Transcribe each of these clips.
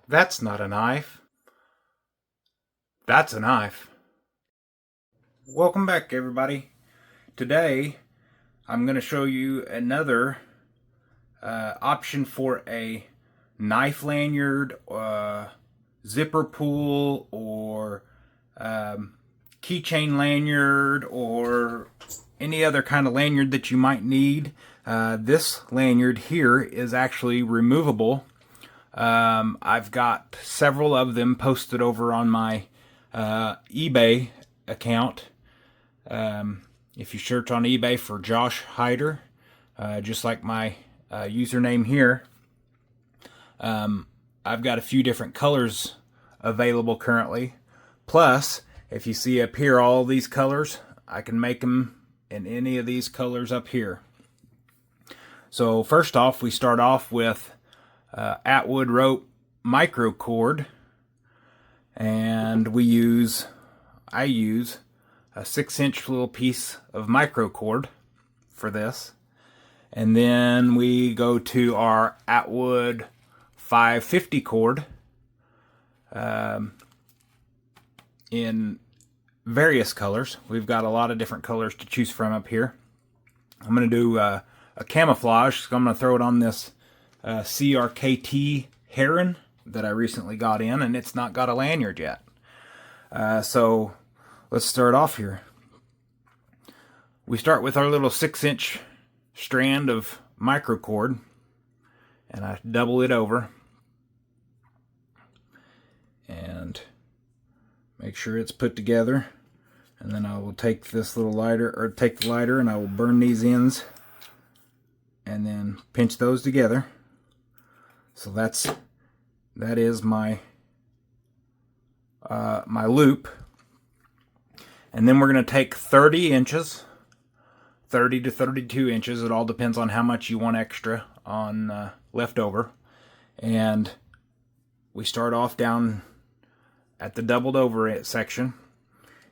That's not a knife. That's a knife. Welcome back, everybody. Today, I'm going to show you another option for a knife lanyard, zipper pull, or keychain lanyard, or any other kind of lanyard that you might need. This lanyard here is actually removable. I've got several of them posted over on my eBay account. If you search on eBay for Josh Hyder, just like my username here, I've got a few different colors available currently. Plus, if you see up here all these colors, I can make them in any of these colors up here. So first off, we start off with Atwood rope micro cord, and I use a 6-inch little piece of micro cord for this, and then we go to our Atwood 550 cord in various colors. We've got a lot of different colors to choose from up here. I'm going to do a camouflage, so I'm going to throw it on this CRKT Heron that I recently got in, and it's not got a lanyard yet. So let's start off here. We start with our little 6-inch strand of micro cord, and I double it over and make sure it's put together. And then I will take this little lighter, or take the lighter, and I will burn these ends and then pinch those together. So that is my my loop. And then we're going to take 30 inches, 30 to 32 inches. It all depends on how much you want extra on leftover. And we start off down at the doubled over section,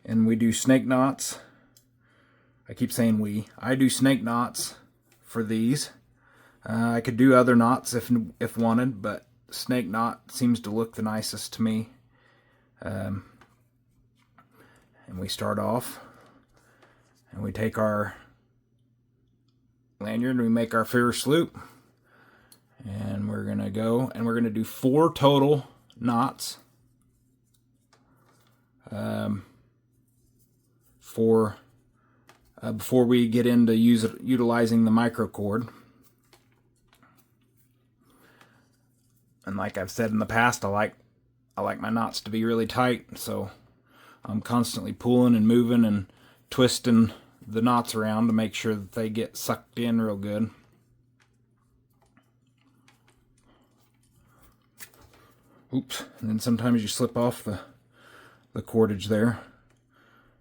and we do snake knots. I keep saying we. I do snake knots for these. I could do other knots if wanted, but snake knot seems to look the nicest to me. And we start off, and we take our lanyard and we make our first loop, and we're gonna go and we're gonna do 4 total knots before we get into utilizing the micro cord. And like I've said in the past, I like my knots to be really tight, so I'm constantly pulling and moving and twisting the knots around to make sure that they get sucked in real good. Oops, and then sometimes you slip off the cordage there.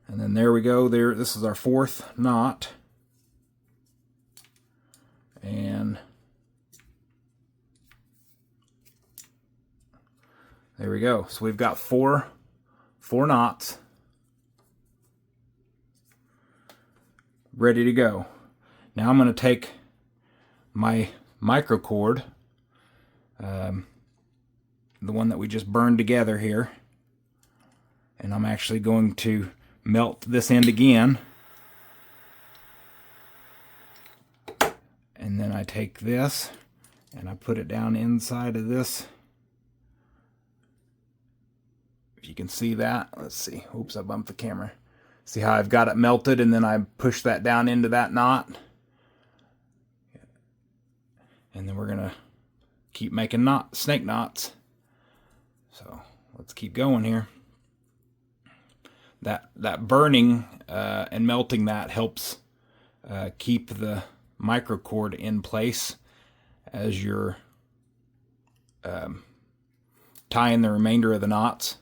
And then there we go. There, this is our 4th knot. And there we go. So we've got four knots ready to go. Now I'm going to take my micro cord, the one that we just burned together here, and I'm actually going to melt this end again. And then I take this and I put it down inside of this. If you can see that, let's see. Oops, I bumped the camera. See how I've got it melted, and then I push that down into that knot. And then we're gonna keep making snake knots. So let's keep going here. That burning and melting that helps keep the micro cord in place as you're tying the remainder of the knots.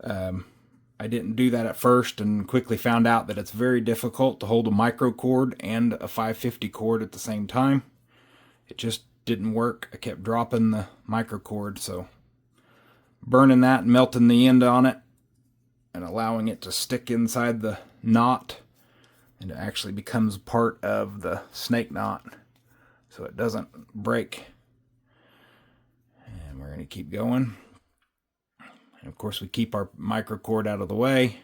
I didn't do that at first and quickly found out that it's very difficult to hold a micro cord and a 550 cord at the same time. It just didn't work. I kept dropping the micro cord, so burning that and melting the end on it and allowing it to stick inside the knot, and it actually becomes part of the snake knot so it doesn't break. And we're going to me keep going. And of course we keep our micro cord out of the way.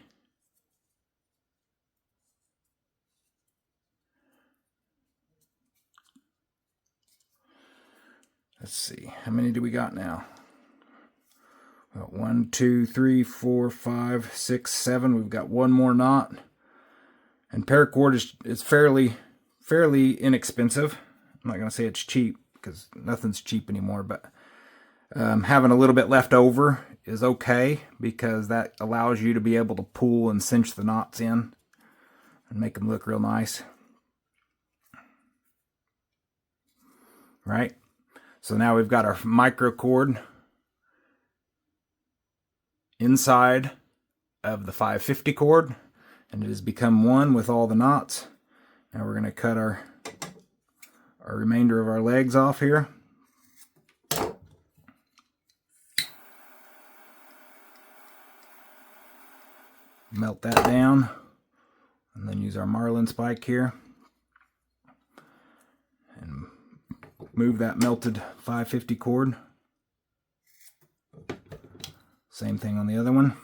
Let's see, how many do we got now? Got 1, 2, 3, 4, 5, 6, 7. We've got one more knot. And paracord is fairly inexpensive. I'm not going to say it's cheap because nothing's cheap anymore, but having a little bit left over is okay because that allows you to be able to pull and cinch the knots in and make them look real nice. Right? So now we've got our micro cord inside of the 550 cord, and it has become one with all the knots. Now we're going to cut our remainder of our legs off here. Melt that down, and then use our marlin spike here and move that melted 550 cord. Same thing on the other one.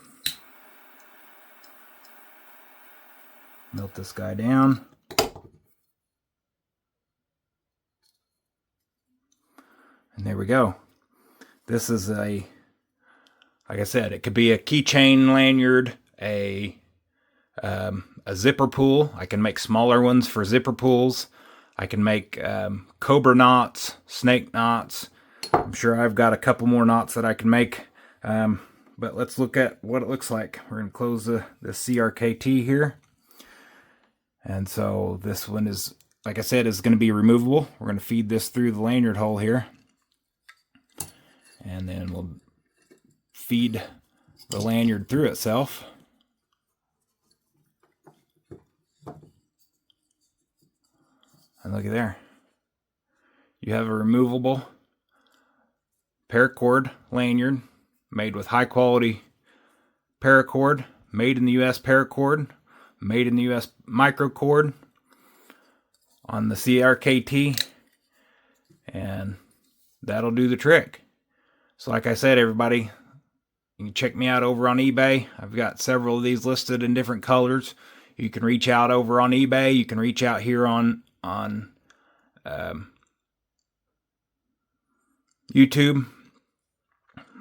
Melt this guy down. And there we go. This is like I said, it could be a keychain lanyard, a zipper pull. I can make smaller ones for zipper pulls. I can make cobra knots, snake knots. I'm sure I've got a couple more knots that I can make. But let's look at what it looks like. We're going to close the CRKT here. And so this one is, like I said, is going to be removable. We're going to feed this through the lanyard hole here. And then we'll feed the lanyard through itself. And look at there. You have a removable paracord lanyard made with high quality paracord, made in the US paracord, made in the US microcord on the CRKT, and that'll do the trick. So like I said, everybody, you can check me out over on eBay. I've got several of these listed in different colors. You can reach out over on eBay. You can reach out here on YouTube.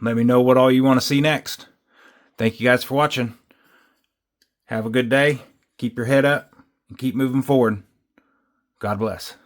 Let me know what all you want to see next. Thank you guys for watching. Have a good day. Keep your head up and keep moving forward. God bless.